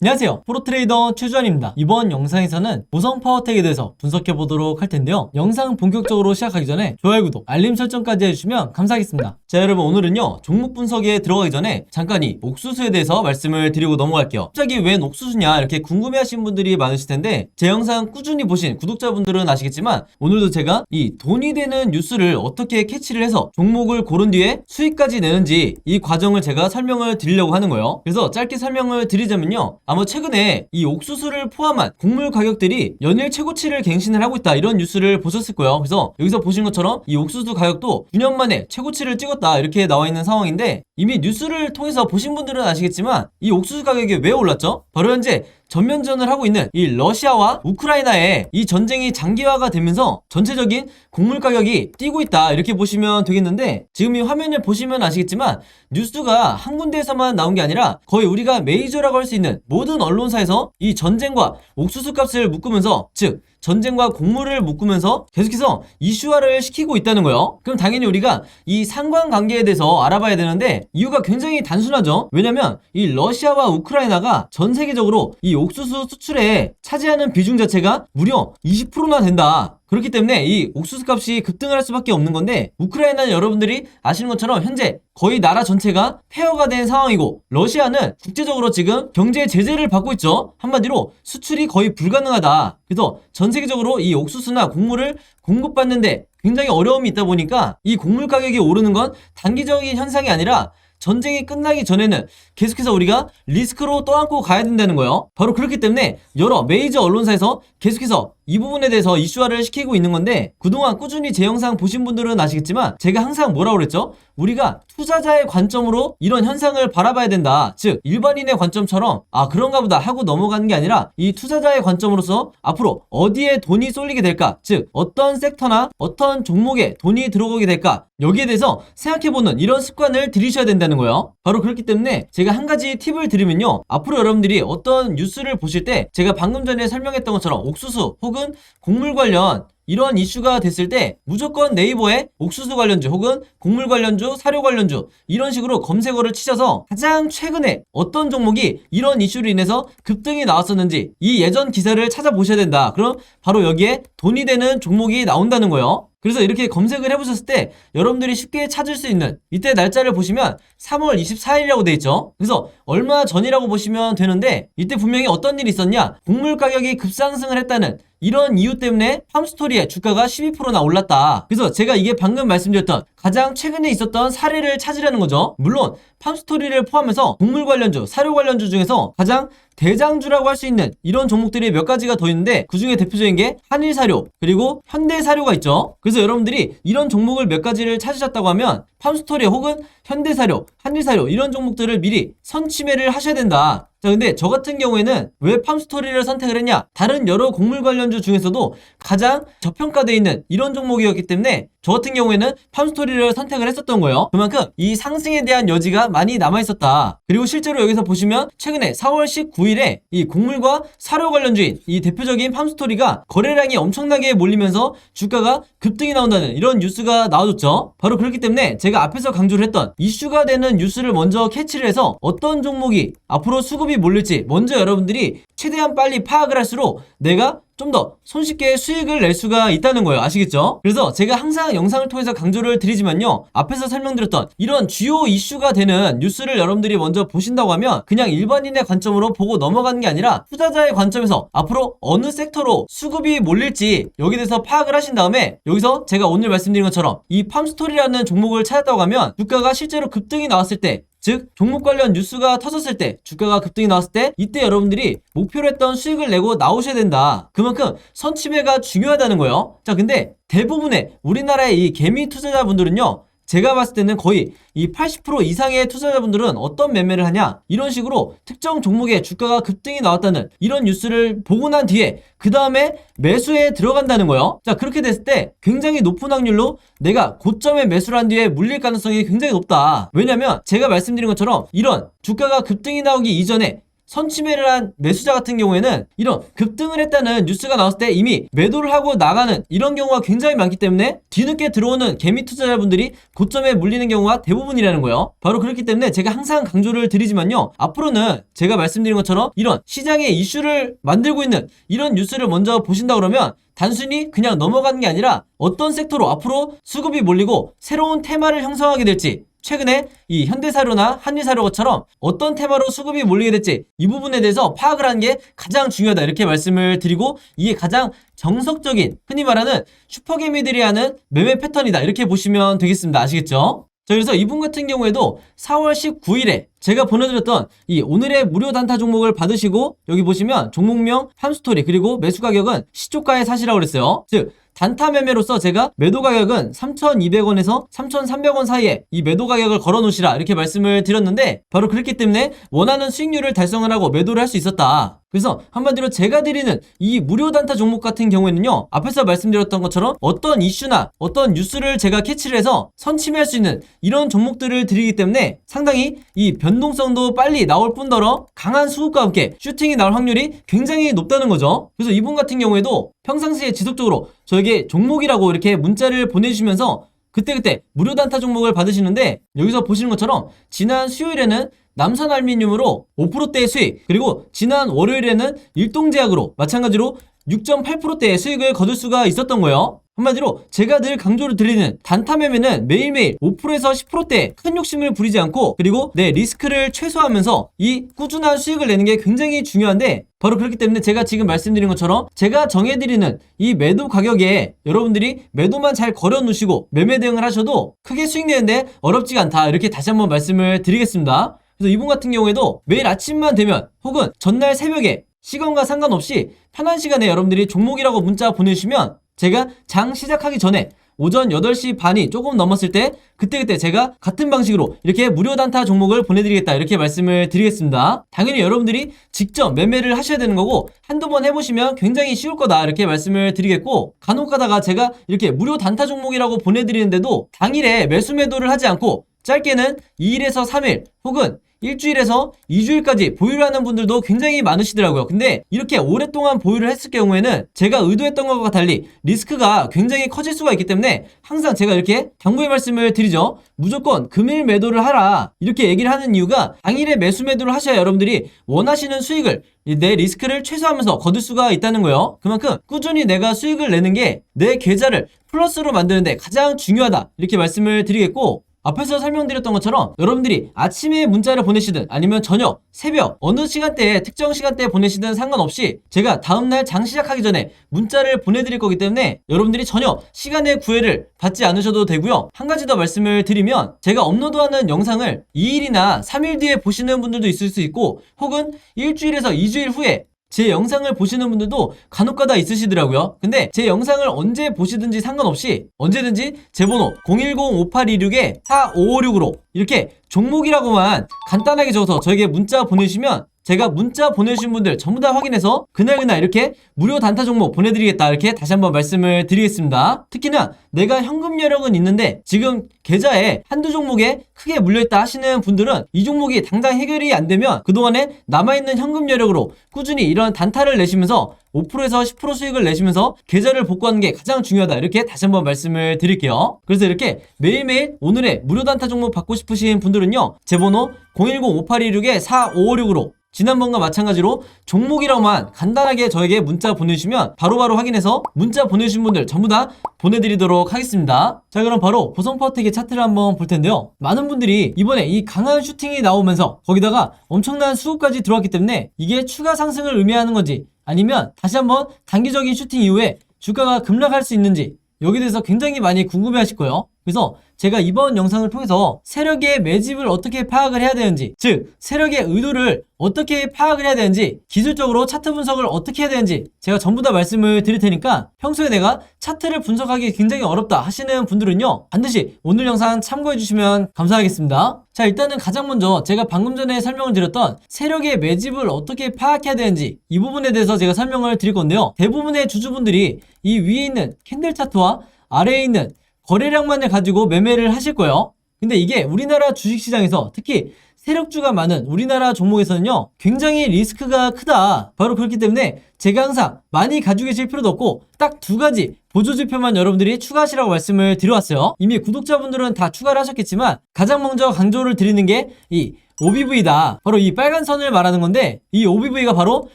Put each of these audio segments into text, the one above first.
안녕하세요, 프로트레이더 최주환입니다. 이번 영상에서는 보성 파워텍에 대해서 분석해보도록 할 텐데요. 영상 본격적으로 시작하기 전에 좋아요, 구독, 알림 설정까지 해주시면 감사하겠습니다. 자, 여러분, 오늘은요 종목 분석에 들어가기 전에 잠깐 이 옥수수에 대해서 말씀을 드리고 넘어갈게요. 갑자기 웬 옥수수냐 이렇게 궁금해하시는 분들이 많으실 텐데, 제 영상 꾸준히 보신 구독자분들은 아시겠지만 오늘도 제가 이 돈이 되는 뉴스를 어떻게 캐치를 해서 종목을 고른 뒤에 수익까지 내는지 이 과정을 제가 설명을 드리려고 하는 거예요. 그래서 짧게 설명을 드리자면요, 아마 최근에 이 옥수수를 포함한 곡물 가격들이 연일 최고치를 갱신을 하고 있다, 이런 뉴스를 보셨을 거예요. 그래서 여기서 보신 것처럼 이 옥수수 가격도 9년 만에 최고치를 찍었다, 이렇게 나와 있는 상황인데, 이미 뉴스를 통해서 보신 분들은 아시겠지만 이 옥수수 가격이 왜 올랐죠? 바로 현재 전면전을 하고 있는 이 러시아와 우크라이나의 이 전쟁이 장기화가 되면서 전체적인 곡물 가격이 뛰고 있다, 이렇게 보시면 되겠는데, 지금 이 화면을 보시면 아시겠지만 뉴스가 한 군데에서만 나온 게 아니라 거의 우리가 메이저라고 할 수 있는 모든 언론사에서 이 전쟁과 옥수수 값을 묶으면서, 즉 전쟁과 곡물을 묶으면서 계속해서 이슈화를 시키고 있다는 거예요. 그럼 당연히 우리가 이 상관관계에 대해서 알아봐야 되는데, 이유가 굉장히 단순하죠. 왜냐면 이 러시아와 우크라이나가 전 세계적으로 이 옥수수 수출에 차지하는 비중 자체가 무려 20%나 된다. 그렇기 때문에 이 옥수수 값이 급등을 할 수밖에 없는 건데, 우크라이나는 여러분들이 아시는 것처럼 현재 거의 나라 전체가 폐허가 된 상황이고, 러시아는 국제적으로 지금 경제 제재를 받고 있죠. 한마디로 수출이 거의 불가능하다. 그래서 전 세계적으로 이 옥수수나 곡물을 공급받는데 굉장히 어려움이 있다 보니까 이 곡물 가격이 오르는 건 단기적인 현상이 아니라 전쟁이 끝나기 전에는 계속해서 우리가 리스크로 떠안고 가야 된다는 거예요. 바로 그렇기 때문에 여러 메이저 언론사에서 계속해서 이 부분에 대해서 이슈화를 시키고 있는 건데, 그동안 꾸준히 제 영상 보신 분들은 아시겠지만 제가 항상 뭐라고 그랬죠? 우리가 투자자의 관점으로 이런 현상을 바라봐야 된다. 즉 일반인의 관점처럼 그런가 보다 하고 넘어가는 게 아니라, 이 투자자의 관점으로서 앞으로 어디에 돈이 쏠리게 될까, 즉 어떤 섹터나 어떤 종목에 돈이 들어오게 될까, 여기에 대해서 생각해보는 이런 습관을 들이셔야 된다는 거예요. 바로 그렇기 때문에 제가 한 가지 팁을 드리면요, 앞으로 여러분들이 어떤 뉴스를 보실 때 제가 방금 전에 설명했던 것처럼 옥수수 혹은 곡물 관련 이런 이슈가 됐을 때 무조건 네이버에 옥수수 관련주 혹은 곡물 관련주, 사료 관련주 이런 식으로 검색어를 치셔서 가장 최근에 어떤 종목이 이런 이슈로 인해서 급등이 나왔었는지 이 예전 기사를 찾아보셔야 된다. 그럼 바로 여기에 돈이 되는 종목이 나온다는 거예요. 그래서 이렇게 검색을 해보셨을 때 여러분들이 쉽게 찾을 수 있는 이때 날짜를 보시면 3월 24일이라고 돼 있죠. 그래서 얼마 전이라고 보시면 되는데, 이때 분명히 어떤 일이 있었냐, 곡물 가격이 급상승을 했다는 이런 이유 때문에 팜스토리의 주가가 12%나 올랐다. 그래서 제가 이게 방금 말씀드렸던 가장 최근에 있었던 사례를 찾으라는 거죠. 물론 팜스토리를 포함해서 곡물 관련주, 사료 관련주 중에서 가장 대장주라고 할 수 있는 이런 종목들이 몇 가지가 더 있는데, 그 중에 대표적인 게 한일사료 그리고 현대사료가 있죠. 그래서 여러분들이 이런 종목을 몇 가지를 찾으셨다고 하면 팜스토리 혹은 현대사료, 한일사료 이런 종목들을 미리 선취매를 하셔야 된다. 자, 근데 저 같은 경우에는 왜 팜스토리를 선택을 했냐, 다른 여러 곡물 관련주 중에서도 가장 저평가되어 있는 이런 종목이었기 때문에 저 같은 경우에는 팜스토리를 선택을 했었던 거예요. 그만큼 이 상승에 대한 여지가 많이 남아있었다. 그리고 실제로 여기서 보시면 최근에 4월 19일에 이 곡물과 사료 관련주인 이 대표적인 팜스토리가 거래량이 엄청나게 몰리면서 주가가 급등이 나온다는 이런 뉴스가 나와줬죠. 바로 그렇기 때문에 제가 앞에서 강조를 했던 이슈가 되는 뉴스를 먼저 캐치를 해서 어떤 종목이 앞으로 수급이 몰릴지 먼저 여러분들이 최대한 빨리 파악을 할수록 내가 좀 더 손쉽게 수익을 낼 수가 있다는 거예요. 아시겠죠? 그래서 제가 항상 영상을 통해서 강조를 드리지만요, 앞에서 설명드렸던 이런 주요 이슈가 되는 뉴스를 여러분들이 먼저 보신다고 하면 그냥 일반인의 관점으로 보고 넘어가는 게 아니라 투자자의 관점에서 앞으로 어느 섹터로 수급이 몰릴지 여기에 대해서 파악을 하신 다음에, 여기서 제가 오늘 말씀드린 것처럼 이 팜스토리라는 종목을 찾았다고 하면 주가가 실제로 급등이 나왔을 때, 즉 종목 관련 뉴스가 터졌을 때, 주가가 급등이 나왔을 때, 이때 여러분들이 목표로 했던 수익을 내고 나오셔야 된다. 그만큼 선취매가 중요하다는 거예요. 자, 근데 대부분의 우리나라의 이 개미 투자자분들은요, 제가 봤을 때는 거의 이 80% 이상의 투자자분들은 어떤 매매를 하냐, 이런 식으로 특정 종목의 주가가 급등이 나왔다는 이런 뉴스를 보고 난 뒤에 그 다음에 매수에 들어간다는 거예요. 자, 그렇게 됐을 때 굉장히 높은 확률로 내가 고점에 매수를 한 뒤에 물릴 가능성이 굉장히 높다. 왜냐면 제가 말씀드린 것처럼 이런 주가가 급등이 나오기 이전에 선취매를 한 매수자 같은 경우에는 이런 급등을 했다는 뉴스가 나왔을 때 이미 매도를 하고 나가는 이런 경우가 굉장히 많기 때문에 뒤늦게 들어오는 개미 투자자분들이 고점에 물리는 경우가 대부분이라는 거예요. 바로 그렇기 때문에 제가 항상 강조를 드리지만요, 앞으로는 제가 말씀드린 것처럼 이런 시장의 이슈를 만들고 있는 이런 뉴스를 먼저 보신다 그러면 단순히 그냥 넘어가는 게 아니라 어떤 섹터로 앞으로 수급이 몰리고 새로운 테마를 형성하게 될지, 최근에 이 현대사료나 한리사료처럼 어떤 테마로 수급이 몰리게 될지 이 부분에 대해서 파악을 하는 게 가장 중요하다 이렇게 말씀을 드리고, 이게 가장 정석적인 흔히 말하는 슈퍼개미들이 하는 매매 패턴이다 이렇게 보시면 되겠습니다. 아시겠죠? 자, 그래서 이분 같은 경우에도 4월 19일에 제가 보내드렸던 이 오늘의 무료 단타 종목을 받으시고, 여기 보시면 종목명, 팜스토리, 그리고 매수 가격은 시초가에 사시라고 그랬어요. 즉 단타 매매로서 제가 매도 가격은 3,200원에서 3,300원 사이에 이 매도 가격을 걸어 놓으시라 이렇게 말씀을 드렸는데, 바로 그렇기 때문에 원하는 수익률을 달성을 하고 매도를 할 수 있었다. 그래서 한마디로 제가 드리는 이 무료 단타 종목 같은 경우에는요, 앞에서 말씀드렸던 것처럼 어떤 이슈나 어떤 뉴스를 제가 캐치를 해서 선침해할 수 있는 이런 종목들을 드리기 때문에 상당히 이 변동성도 빨리 나올 뿐더러 강한 수급과 함께 슈팅이 나올 확률이 굉장히 높다는 거죠. 그래서 이분 같은 경우에도 평상시에 지속적으로 저에게 종목이라고 이렇게 문자를 보내주시면서 그때그때 무료 단타 종목을 받으시는데, 여기서 보시는 것처럼 지난 수요일에는 남선알미늄으로 5%대의 수익, 그리고 지난 월요일에는 일동제약으로 마찬가지로 6.8%대의 수익을 거둘 수가 있었던 거예요. 한마디로 제가 늘 강조를 드리는 단타 매매는 매일매일 5%에서 10%대 큰 욕심을 부리지 않고, 그리고 내 리스크를 최소화하면서 이 꾸준한 수익을 내는 게 굉장히 중요한데, 바로 그렇기 때문에 제가 지금 말씀드린 것처럼 제가 정해드리는 이 매도 가격에 여러분들이 매도만 잘 걸어 놓으시고 매매 대응을 하셔도 크게 수익 내는데 어렵지가 않다 이렇게 다시 한번 말씀을 드리겠습니다. 그래서 이분 같은 경우에도 매일 아침만 되면 혹은 전날 새벽에 시간과 상관없이 편한 시간에 여러분들이 종목이라고 문자 보내주시면 제가 장 시작하기 전에 오전 8시 반이 조금 넘었을 때 그때 제가 같은 방식으로 이렇게 무료 단타 종목을 보내드리겠다 이렇게 말씀을 드리겠습니다. 당연히 여러분들이 직접 매매를 하셔야 되는 거고 한두 번 해보시면 굉장히 쉬울 거다 이렇게 말씀을 드리겠고, 간혹 가다가 제가 이렇게 무료 단타 종목이라고 보내드리는데도 당일에 매수 매도를 하지 않고 짧게는 2일에서 3일 혹은 일주일에서 2주일까지 보유를 하는 분들도 굉장히 많으시더라고요. 근데 이렇게 오랫동안 보유를 했을 경우에는 제가 의도했던 것과 달리 리스크가 굉장히 커질 수가 있기 때문에 항상 제가 이렇게 당부의 말씀을 드리죠. 무조건 금일 매도를 하라 이렇게 얘기를 하는 이유가, 당일에 매수 매도를 하셔야 여러분들이 원하시는 수익을, 내 리스크를 최소화하면서 거둘 수가 있다는 거예요. 그만큼 꾸준히 내가 수익을 내는 게 내 계좌를 플러스로 만드는데 가장 중요하다 이렇게 말씀을 드리겠고, 앞에서 설명드렸던 것처럼 여러분들이 아침에 문자를 보내시든 아니면 저녁, 새벽 어느 시간대에 특정 시간대에 보내시든 상관없이 제가 다음날 장 시작하기 전에 문자를 보내드릴 거기 때문에 여러분들이 전혀 시간의 구애를 받지 않으셔도 되고요. 한 가지 더 말씀을 드리면, 제가 업로드하는 영상을 2일이나 3일 뒤에 보시는 분들도 있을 수 있고 혹은 일주일에서 2주일 후에 제 영상을 보시는 분들도 간혹가다 있으시더라고요. 근데 제 영상을 언제 보시든지 상관없이 언제든지 제 번호 010-5826-4556으로 이렇게 종목이라고만 간단하게 적어서 저에게 문자 보내주시면 제가 문자 보내주신 분들 전부 다 확인해서 그날 이렇게 무료 단타 종목 보내드리겠다 이렇게 다시 한번 말씀을 드리겠습니다. 특히나 내가 현금 여력은 있는데 지금 계좌에 한두 종목에 크게 물려있다 하시는 분들은 이 종목이 당장 해결이 안 되면 그동안에 남아있는 현금 여력으로 꾸준히 이런 단타를 내시면서 5%에서 10% 수익을 내시면서 계좌를 복구하는 게 가장 중요하다 이렇게 다시 한번 말씀을 드릴게요. 그래서 이렇게 매일매일 오늘의 무료 단타 종목 받고 싶으신 분들은요, 제 번호 010-5826-4556으로 지난번과 마찬가지로 종목이라고만 간단하게 저에게 문자 보내주시면 바로바로 확인해서 문자 보내주신 분들 전부 다 보내드리도록 하겠습니다. 자, 그럼 바로 보성파워텍의 차트를 한번 볼 텐데요. 많은 분들이 이번에 이 강한 슈팅이 나오면서 거기다가 엄청난 수급까지 들어왔기 때문에 이게 추가 상승을 의미하는 건지 아니면 다시 한번 단기적인 슈팅 이후에 주가가 급락할 수 있는지 여기에 대해서 굉장히 많이 궁금해 하실 거예요. 그래서 제가 이번 영상을 통해서 세력의 매집을 어떻게 파악을 해야 되는지, 즉 세력의 의도를 어떻게 파악을 해야 되는지, 기술적으로 차트 분석을 어떻게 해야 되는지 제가 전부 다 말씀을 드릴 테니까 평소에 내가 차트를 분석하기 굉장히 어렵다 하시는 분들은요, 반드시 오늘 영상 참고해 주시면 감사하겠습니다. 자, 일단은 가장 먼저 제가 방금 전에 설명을 드렸던 세력의 매집을 어떻게 파악해야 되는지 이 부분에 대해서 제가 설명을 드릴 건데요. 대부분의 주주분들이 이 위에 있는 캔들 차트와 아래에 있는 거래량만을 가지고 매매를 하실 거예요. 근데 이게 우리나라 주식시장에서 특히 세력주가 많은 우리나라 종목에서는요, 굉장히 리스크가 크다. 바로 그렇기 때문에 제가 항상 많이 가지고 계실 필요도 없고 딱 두 가지 보조지표만 여러분들이 추가하시라고 말씀을 드려왔어요. 이미 구독자분들은 다 추가를 하셨겠지만 가장 먼저 강조를 드리는 게 이 OBV다. 바로 이 빨간 선을 말하는 건데, 이 OBV가 바로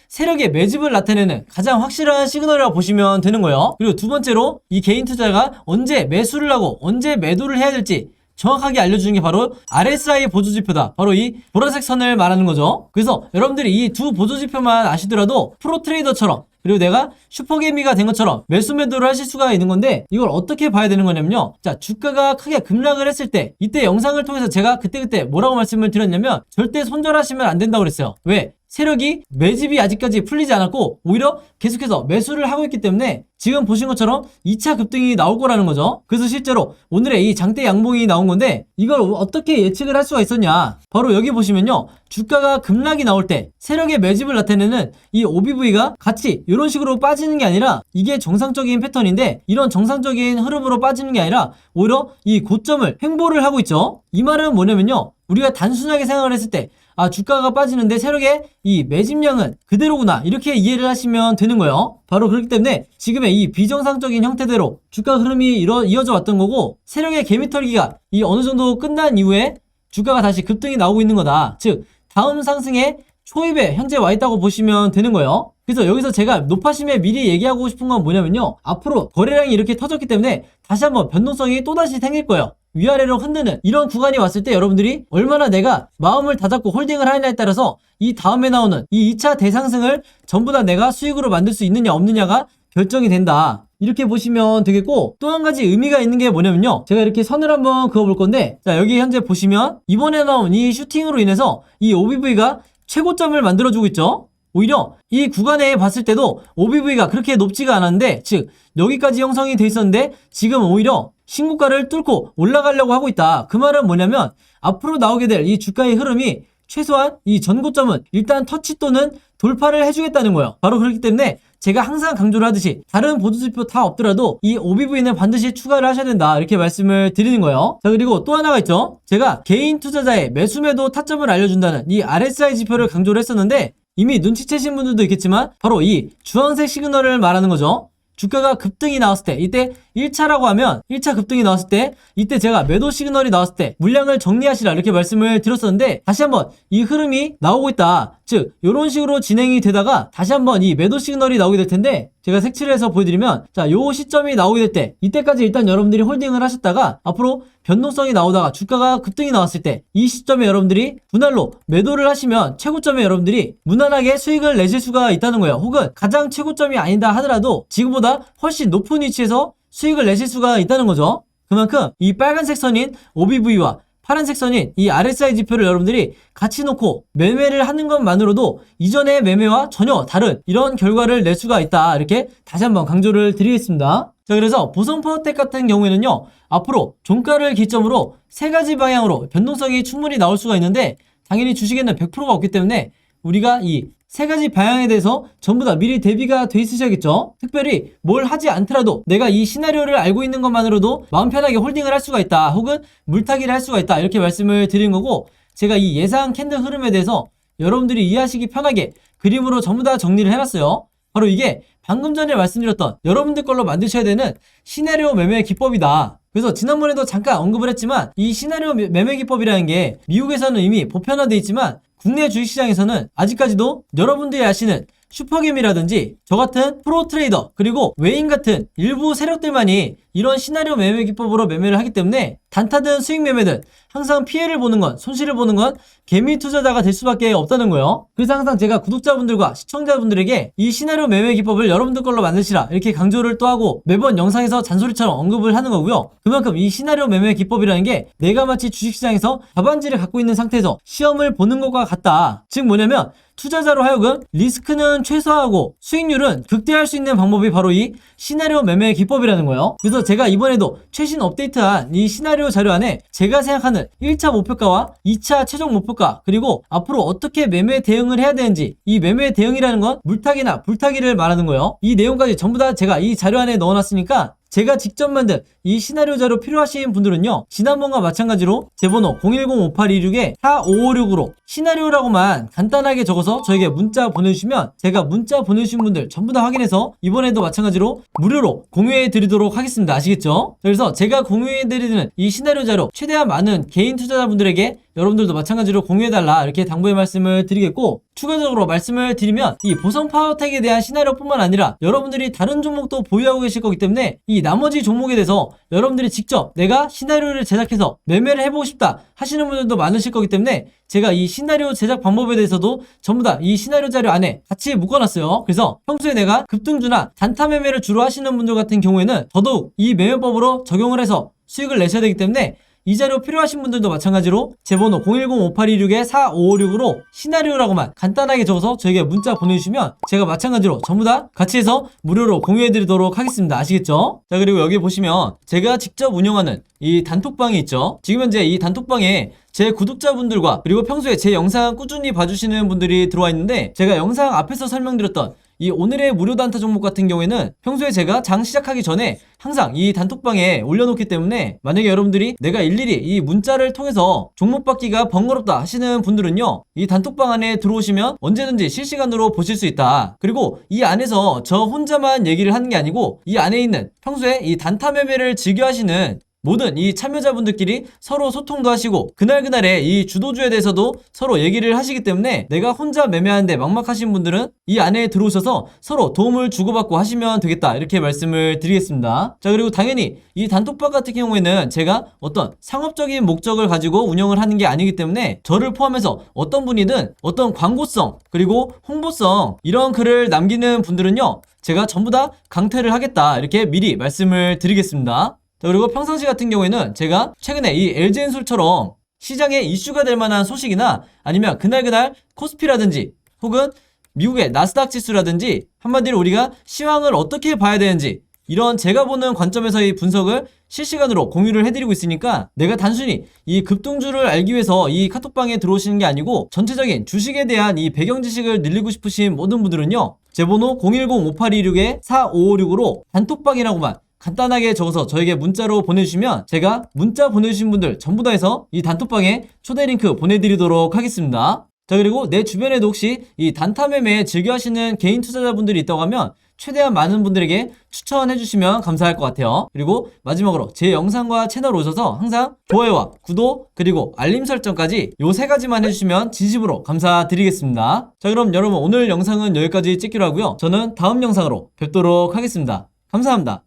세력의 매집을 나타내는 가장 확실한 시그널이라고 보시면 되는 거예요. 그리고 두 번째로 이 개인 투자가 언제 매수를 하고 언제 매도를 해야 될지 정확하게 알려주는 게 바로 RSI 보조지표다. 바로 이 보라색 선을 말하는 거죠. 그래서 여러분들이 이 두 보조지표만 아시더라도 프로트레이더처럼, 그리고 내가 슈퍼개미가 된 것처럼 매수 매도를 하실 수가 있는 건데, 이걸 어떻게 봐야 되는 거냐면요, 자, 주가가 크게 급락을 했을 때, 이때 영상을 통해서 제가 그때 뭐라고 말씀을 드렸냐면 절대 손절하시면 안 된다고 그랬어요. 왜? 세력이 매집이 아직까지 풀리지 않았고 오히려 계속해서 매수를 하고 있기 때문에 지금 보신 것처럼 2차 급등이 나올 거라는 거죠. 그래서 실제로 오늘의 이 장대 양봉이 나온 건데, 이걸 어떻게 예측을 할 수가 있었냐, 바로 여기 보시면요, 주가가 급락이 나올 때 세력의 매집을 나타내는 이 OBV가 같이 이런 식으로 빠지는 게 아니라, 이게 정상적인 패턴인데 이런 정상적인 흐름으로 빠지는 게 아니라 오히려 이 고점을 횡보를 하고 있죠. 이 말은 뭐냐면요, 우리가 단순하게 생각을 했을 때 주가가 빠지는데 세력의 이 매집량은 그대로구나, 이렇게 이해를 하시면 되는 거예요. 바로 그렇기 때문에 지금의 이 비정상적인 형태대로 주가 흐름이 이어져 왔던 거고, 세력의 개미털기가 이 어느 정도 끝난 이후에 주가가 다시 급등이 나오고 있는 거다. 즉 다음 상승의 초입에 현재 와 있다고 보시면 되는 거예요. 그래서 여기서 제가 높아심에 미리 얘기하고 싶은 건 뭐냐면요, 앞으로 거래량이 이렇게 터졌기 때문에 다시 한번 변동성이 또다시 생길 거예요. 위아래로 흔드는 이런 구간이 왔을 때 여러분들이 얼마나 내가 마음을 다잡고 홀딩을 하느냐에 따라서 이 다음에 나오는 이 2차 대상승을 전부 다 내가 수익으로 만들 수 있느냐 없느냐가 결정이 된다. 이렇게 보시면 되겠고, 또 한 가지 의미가 있는 게 뭐냐면요, 제가 이렇게 선을 한번 그어볼 건데, 자, 여기 현재 보시면 이번에 나온 이 슈팅으로 인해서 이 OBV가 최고점을 만들어주고 있죠. 오히려 이 구간에 봤을 때도 OBV가 그렇게 높지가 않았는데, 즉 여기까지 형성이 돼 있었는데 지금 오히려 신고가를 뚫고 올라가려고 하고 있다. 그 말은 뭐냐면 앞으로 나오게 될 이 주가의 흐름이 최소한 이 전고점은 일단 터치 또는 돌파를 해주겠다는 거예요. 바로 그렇기 때문에 제가 항상 강조를 하듯이 다른 보조지표 다 없더라도 이 OBV는 반드시 추가를 하셔야 된다, 이렇게 말씀을 드리는 거예요. 자, 그리고 또 하나가 있죠. 제가 개인 투자자의 매수 매도 타점을 알려준다는 이 RSI 지표를 강조를 했었는데, 이미 눈치채신 분들도 있겠지만 바로 이 주황색 시그널을 말하는 거죠. 주가가 급등이 나왔을 때, 이때 1차라고 하면 1차 급등이 나왔을 때, 이때 제가 매도 시그널이 나왔을 때 물량을 정리하시라, 이렇게 말씀을 드렸었는데, 다시 한번 이 흐름이 나오고 있다. 즉 이런 식으로 진행이 되다가 다시 한번 이 매도 시그널이 나오게 될 텐데, 제가 색칠을 해서 보여드리면, 자, 요 시점이 나오게 될 때 이때까지 일단 여러분들이 홀딩을 하셨다가 앞으로 변동성이 나오다가 주가가 급등이 나왔을 때 이 시점에 여러분들이 분할로 매도를 하시면 최고점에 여러분들이 무난하게 수익을 내실 수가 있다는 거예요. 혹은 가장 최고점이 아니다 하더라도 지금보다 훨씬 높은 위치에서 수익을 내실 수가 있다는 거죠. 그만큼 이 빨간색 선인 OBV와 파란색 선인 이 RSI 지표를 여러분들이 같이 놓고 매매를 하는 것만으로도 이전의 매매와 전혀 다른 이런 결과를 낼 수가 있다, 이렇게 다시 한번 강조를 드리겠습니다. 자, 그래서 보성파워텍 같은 경우에는요, 앞으로 종가를 기점으로 세 가지 방향으로 변동성이 충분히 나올 수가 있는데, 당연히 주식에는 100%가 없기 때문에 우리가 이 세 가지 방향에 대해서 전부 다 미리 대비가 돼 있으셔야겠죠. 특별히 뭘 하지 않더라도 내가 이 시나리오를 알고 있는 것만으로도 마음 편하게 홀딩을 할 수가 있다, 혹은 물타기를 할 수가 있다, 이렇게 말씀을 드린 거고, 제가 이 예상 캔들 흐름에 대해서 여러분들이 이해하시기 편하게 그림으로 전부 다 정리를 해놨어요. 바로 이게 방금 전에 말씀드렸던 여러분들 걸로 만드셔야 되는 시나리오 매매 기법이다. 그래서 지난번에도 잠깐 언급을 했지만, 이 시나리오 매매 기법이라는 게 미국에서는 이미 보편화되어 있지만 국내 주식시장에서는 아직까지도 여러분들이 아시는 슈퍼개미라든지 저 같은 프로 트레이더, 그리고 외인 같은 일부 세력들만이 이런 시나리오 매매 기법으로 매매를 하기 때문에 단타든 수익 매매든 항상 피해를 보는 건, 손실을 보는 건 개미 투자자가 될 수밖에 없다는 거예요. 그래서 항상 제가 구독자분들과 시청자분들에게 이 시나리오 매매 기법을 여러분들 걸로 만드시라, 이렇게 강조를 또 하고 매번 영상에서 잔소리처럼 언급을 하는 거고요. 그만큼 이 시나리오 매매 기법이라는 게 내가 마치 주식시장에서 답안지를 갖고 있는 상태에서 시험을 보는 것과 같다. 즉 뭐냐면 투자자로 하여금 리스크는 최소화하고 수익률은 극대화할 수 있는 방법이 바로 이 시나리오 매매 기법이라는 거예요. 그래서 제가 이번에도 최신 업데이트한 이 시나리오 자료 안에 제가 생각하는 1차 목표가와 2차 최종 목표가, 그리고 앞으로 어떻게 매매 대응을 해야 되는지, 이 매매 대응이라는 건 물타기나 불타기를 말하는 거예요. 이 내용까지 전부 다 제가 이 자료 안에 넣어놨으니까 제가 직접 만든 이 시나리오 자료 필요하신 분들은요, 지난번과 마찬가지로 제 번호 010-5826-4556으로 시나리오라고만 간단하게 적어서 저에게 문자 보내주시면 제가 문자 보내주신 분들 전부 다 확인해서 이번에도 마찬가지로 무료로 공유해 드리도록 하겠습니다. 아시겠죠? 그래서 제가 공유해 드리는 이 시나리오 자료 최대한 많은 개인 투자자분들에게 여러분들도 마찬가지로 공유해달라 이렇게 당부의 말씀을 드리겠고, 추가적으로 말씀을 드리면 이 보성 파워텍에 대한 시나리오뿐만 아니라 여러분들이 다른 종목도 보유하고 계실 거기 때문에 이 나머지 종목에 대해서 여러분들이 직접 내가 시나리오를 제작해서 매매를 해보고 싶다 하시는 분들도 많으실 거기 때문에 제가 이 시나리오 제작 방법에 대해서도 전부 다 이 시나리오 자료 안에 같이 묶어놨어요. 그래서 평소에 내가 급등주나 단타 매매를 주로 하시는 분들 같은 경우에는 더더욱 이 매매법으로 적용을 해서 수익을 내셔야 되기 때문에 이 자료 필요하신 분들도 마찬가지로 제 번호 010-5826-4556으로 시나리오라고만 간단하게 적어서 저에게 문자 보내주시면 제가 마찬가지로 전부 다 같이 해서 무료로 공유해드리도록 하겠습니다. 아시겠죠? 자, 그리고 여기 보시면 제가 직접 운영하는 이 단톡방이 있죠. 지금 현재 이 단톡방에 제 구독자분들과 그리고 평소에 제 영상 꾸준히 봐주시는 분들이 들어와 있는데, 제가 영상 앞에서 설명드렸던 이 오늘의 무료 단타 종목 같은 경우에는 평소에 제가 장 시작하기 전에 항상 이 단톡방에 올려놓기 때문에 만약에 여러분들이 내가 일일이 이 문자를 통해서 종목 받기가 번거롭다 하시는 분들은요, 이 단톡방 안에 들어오시면 언제든지 실시간으로 보실 수 있다. 그리고 이 안에서 저 혼자만 얘기를 하는 게 아니고 이 안에 있는 평소에 이 단타 매매를 즐겨 하시는 모든 이 참여자분들끼리 서로 소통도 하시고 그날그날의 이 주도주에 대해서도 서로 얘기를 하시기 때문에 내가 혼자 매매하는데 막막하신 분들은 이 안에 들어오셔서 서로 도움을 주고받고 하시면 되겠다 이렇게 말씀을 드리겠습니다. 자, 그리고 당연히 이 단톡방 같은 경우에는 제가 어떤 상업적인 목적을 가지고 운영을 하는 게 아니기 때문에 저를 포함해서 어떤 분이든 어떤 광고성 그리고 홍보성 이런 글을 남기는 분들은요, 제가 전부 다 강퇴를 하겠다 이렇게 미리 말씀을 드리겠습니다. 그리고 평상시 같은 경우에는 제가 최근에 이 LG엔솔처럼 시장에 이슈가 될 만한 소식이나 아니면 그날 코스피라든지 혹은 미국의 나스닥 지수라든지 한마디로 우리가 시황을 어떻게 봐야 되는지 이런 제가 보는 관점에서의 분석을 실시간으로 공유를 해드리고 있으니까 내가 단순히 이 급등주를 알기 위해서 이 카톡방에 들어오시는 게 아니고 전체적인 주식에 대한 이 배경 지식을 늘리고 싶으신 모든 분들은요, 제 번호 010-5826-4556으로 단톡방이라고만 간단하게 적어서 저에게 문자로 보내주시면 제가 문자 보내주신 분들 전부 다 해서 이 단톡방에 초대 링크 보내드리도록 하겠습니다. 자, 그리고 내 주변에도 혹시 이 단타 매매 즐겨 하시는 개인 투자자분들이 있다고 하면 최대한 많은 분들에게 추천해 주시면 감사할 것 같아요. 그리고 마지막으로 제 영상과 채널 오셔서 항상 좋아요와 구독 그리고 알림 설정까지 요 세 가지만 해주시면 진심으로 감사드리겠습니다. 자, 그럼 여러분 오늘 영상은 여기까지 찍기로 하고요. 저는 다음 영상으로 뵙도록 하겠습니다. 감사합니다.